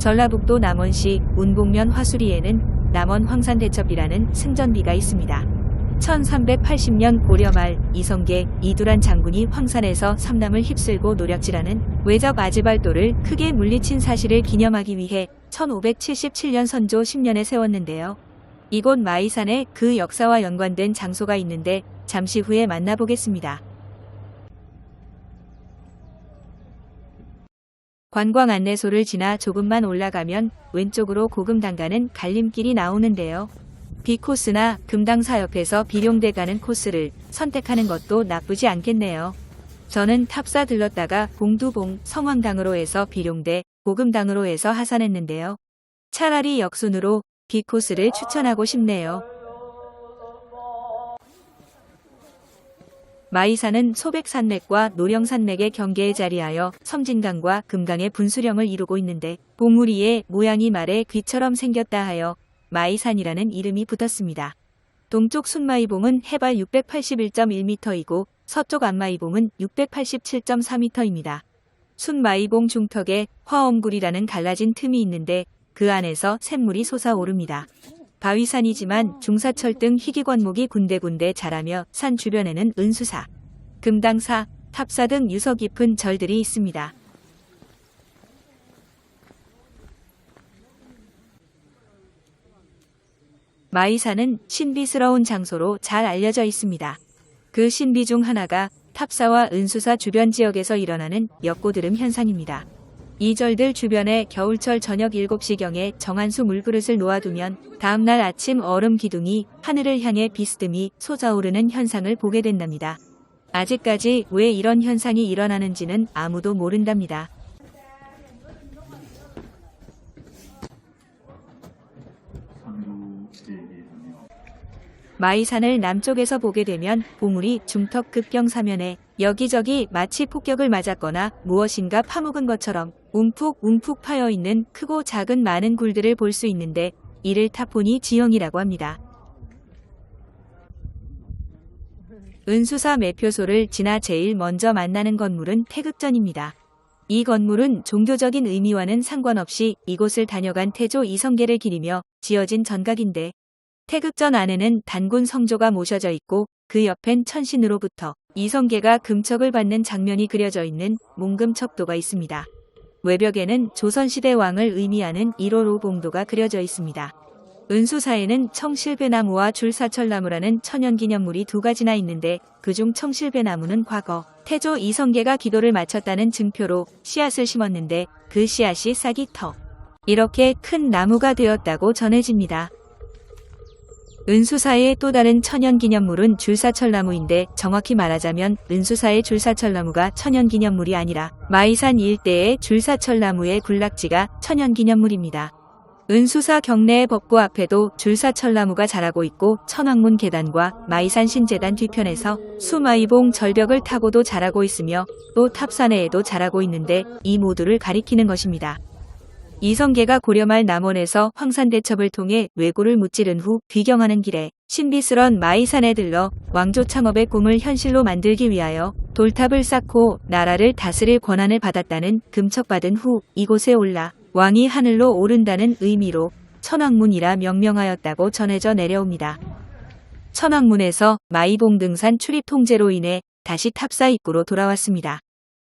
전라북도 남원시 운봉면 화수리에는 남원 황산대첩이라는 승전비가 있습니다. 1380년 고려 말 이성계, 이두란 장군이 황산에서 삼남을 휩쓸고 노략질하는 외적 아즈발도를 크게 물리친 사실을 기념하기 위해 1577년 선조 10년에 세웠는데요. 이곳 마이산에 그 역사와 연관된 장소가 있는데 잠시 후에 만나보겠습니다. 관광 안내소를 지나 조금만 올라가면 왼쪽으로 고금당 가는 갈림길이 나오는데요. B코스나 금당사 옆에서 비룡대 가는 코스를 선택하는 것도 나쁘지 않겠네요. 저는 탑사 들렀다가 봉두봉, 성황당으로 해서 비룡대, 고금당으로 해서 하산했는데요. 차라리 역순으로 B코스를 추천하고 싶네요. 마이산은 소백산맥과 노령산맥의 경계에 자리하여 섬진강과 금강의 분수령을 이루고 있는데 봉우리의 모양이 말의 귀처럼 생겼다 하여 마이산이라는 이름이 붙었습니다. 동쪽 순마이봉은 해발 681.1m이고 서쪽 안마이봉은 687.4m입니다. 순마이봉 중턱에 화엄굴이라는 갈라진 틈이 있는데 그 안에서 샘물이 솟아오릅니다. 바위산이지만 중사철 등 희귀灌목이 군데군데 자라며 산 주변에는 은수사, 금당사, 탑사 등 유서 깊은 절들이 있습니다. 마이산은 신비스러운 장소로 잘 알려져 있습니다. 그 신비 중 하나가 탑사와 은수사 주변 지역에서 일어나는 역고드름 현상입니다. 이 절들 주변에 겨울철 저녁 7시경에 정한수 물그릇을 놓아두면 다음날 아침 얼음 기둥이 하늘을 향해 비스듬히 솟아오르는 현상을 보게 된답니다. 아직까지 왜 이런 현상이 일어나는지는 아무도 모른답니다. 마이산을 남쪽에서 보게 되면 봉우리 중턱 급경사면에 여기저기 마치 폭격을 맞았거나 무엇인가 파묵은 것처럼 움푹 파여있는 크고 작은 많은 굴들을 볼 수 있는데 이를 타포니 지형이라고 합니다. 은수사 매표소를 지나 제일 먼저 만나는 건물은 태극전입니다. 이 건물은 종교적인 의미와는 상관없이 이곳을 다녀간 태조 이성계를 기리며 지어진 전각인데 태극전 안에는 단군 성조가 모셔져 있고 그 옆엔 천신으로부터 이성계가 금척을 받는 장면이 그려져 있는 몽금척도가 있습니다. 외벽에는 조선시대 왕을 의미하는 1호 봉도가 그려져 있습니다. 은수사에는 청실배나무와 줄사철나무라는 천연기념물이 2가지나 있는데 그중 청실배나무는 과거 태조 이성계가 기도를 마쳤다는 증표로 씨앗을 심었는데 그 씨앗이 싹이 터 이렇게 큰 나무가 되었다고 전해집니다. 은수사의 또 다른 천연기념물은 줄사철나무인데 정확히 말하자면 은수사의 줄사철나무가 천연기념물이 아니라 마이산 일대의 줄사철나무의 군락지가 천연기념물입니다. 은수사 경내의 법구 앞에도 줄사철나무가 자라고 있고 천왕문 계단과 마이산 신재단 뒤편에서 수마이봉 절벽을 타고도 자라고 있으며 또 탑산에도 자라고 있는데 이 모두를 가리키는 것입니다. 이성계가 고려말 남원에서 황산대첩을 통해 왜구를 무찌른 후 귀경하는 길에 신비스런 마이산에 들러 왕조 창업의 꿈을 현실로 만들기 위하여 돌탑을 쌓고 나라를 다스릴 권한을 받았다는 금척받은 후 이곳에 올라 왕이 하늘로 오른다는 의미로 천왕문이라 명명하였다고 전해져 내려옵니다. 천왕문에서 마이봉 등산 출입 통제로 인해 다시 탑사 입구로 돌아왔습니다.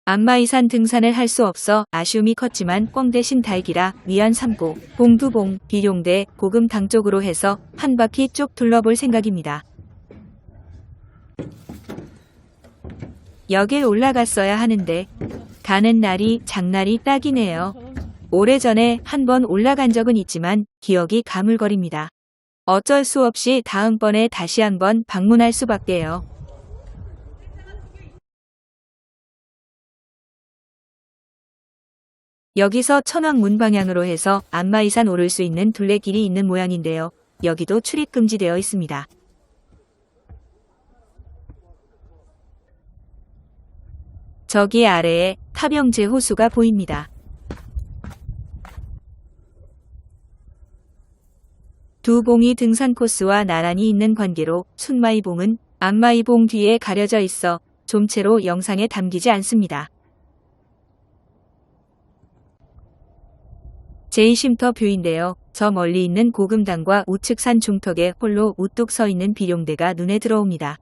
안마이산 등산을 할 수 없어 아쉬움이 컸지만 꽝 대신 달기라 위안 삼고 봉두봉, 비룡대, 고금당 쪽으로 해서 한 바퀴 쭉 둘러볼 생각입니다. 여길 올라갔어야 하는데 가는 날이 장날이 딱이네요. 오래전에 한번 올라간 적은 있지만 기억이 가물거립니다. 어쩔 수 없이 다음번에 다시 한번 방문할 수밖에요. 여기서 천왕문 방향으로 해서 안마이산 오를 수 있는 둘레길이 있는 모양인데요. 여기도 출입 금지되어 있습니다. 저기 아래에 타병제 호수가 보입니다. 두 봉이 등산 코스와 나란히 있는 관계로 순마이봉은 안마이봉 뒤에 가려져 있어 좀채로 영상에 담기지 않습니다. 제2쉼터 뷰인데요. 저 멀리 있는 고금당과 우측 산 중턱에 홀로 우뚝 서 있는 비룡대가 눈에 들어옵니다.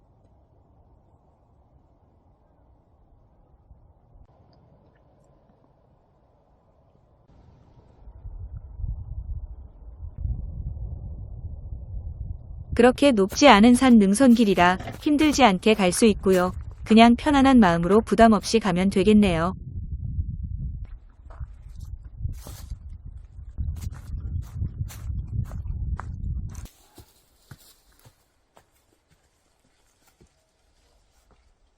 그렇게 높지 않은 산 능선길이라 힘들지 않게 갈 수 있고요. 그냥 편안한 마음으로 부담 없이 가면 되겠네요.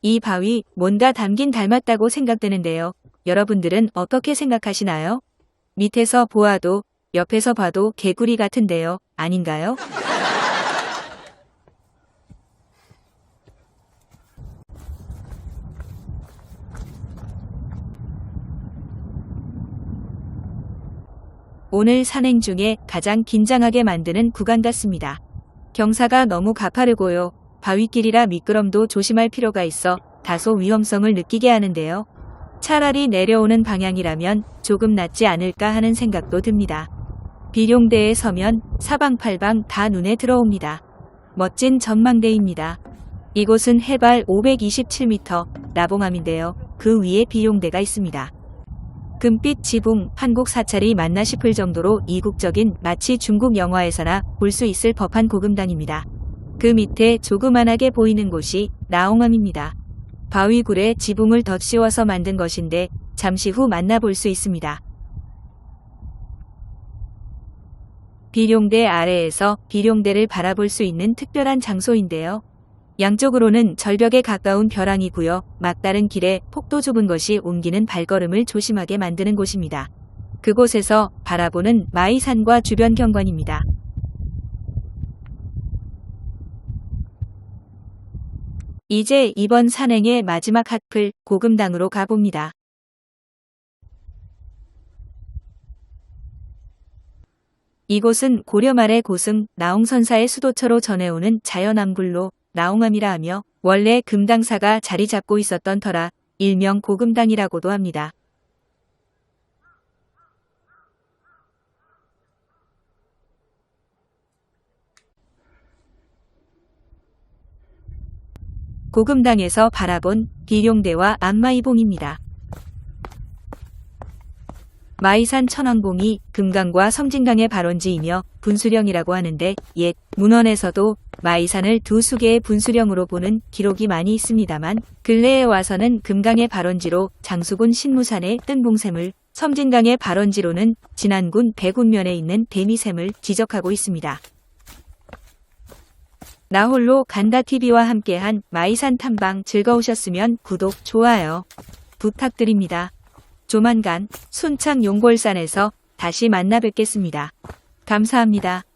이 바위 뭔가 담긴 닮았다고 생각되는데요. 여러분들은 어떻게 생각하시나요? 밑에서 보아도 옆에서 봐도 개구리 같은데요. 아닌가요? 오늘 산행 중에 가장 긴장하게 만드는 구간 같습니다. 경사가 너무 가파르고요. 바위길이라 미끄럼도 조심할 필요가 있어 다소 위험성을 느끼게 하는데요. 차라리 내려오는 방향이라면 조금 낫지 않을까 하는 생각도 듭니다. 비룡대에 서면 사방팔방 다 눈에 들어옵니다. 멋진 전망대입니다. 이곳은 해발 527m 나봉암인데요. 그 위에 비룡대가 있습니다. 금빛 지붕, 한국 사찰이 맞나 싶을 정도로 이국적인 마치 중국 영화에서나 볼 수 있을 법한 고금당입니다. 그 밑에 조그만하게 보이는 곳이 나홍암입니다. 바위굴에 지붕을 덧씌워서 만든 것인데 잠시 후 만나볼 수 있습니다. 비룡대 아래에서 비룡대를 바라볼 수 있는 특별한 장소인데요. 양쪽으로는 절벽에 가까운 벼랑이고요. 막다른 길에 폭도 좁은 것이 옮기는 발걸음을 조심하게 만드는 곳입니다. 그곳에서 바라보는 마이산과 주변 경관입니다. 이제 이번 산행의 마지막 핫플 고금당으로 가봅니다. 이곳은 고려 말의 고승 나홍선사의 수도처로 전해오는 자연암굴로 나홍암이라 하며 원래 금당사가 자리 잡고 있었던 터라 일명 고금당이라고도 합니다. 고금당에서 바라본 비룡대와 안마이봉입니다. 마이산 천왕봉이 금강과 성진강의 발원지이며 분수령이라고 하는데 옛 문헌에서도 마이산을 두 수개의 분수령으로 보는 기록이 많이 있습니다만 근래에 와서는 금강의 발원지로 장수군 신무산의 뜬봉샘을, 성진강의 발원지로는 진안군 대군면에 있는 대미샘을 지적하고 있습니다. 나홀로 간다TV와 함께한 마이산 탐방 즐거우셨으면 구독, 좋아요 부탁드립니다. 조만간 순창 용골산에서 다시 만나 뵙겠습니다. 감사합니다.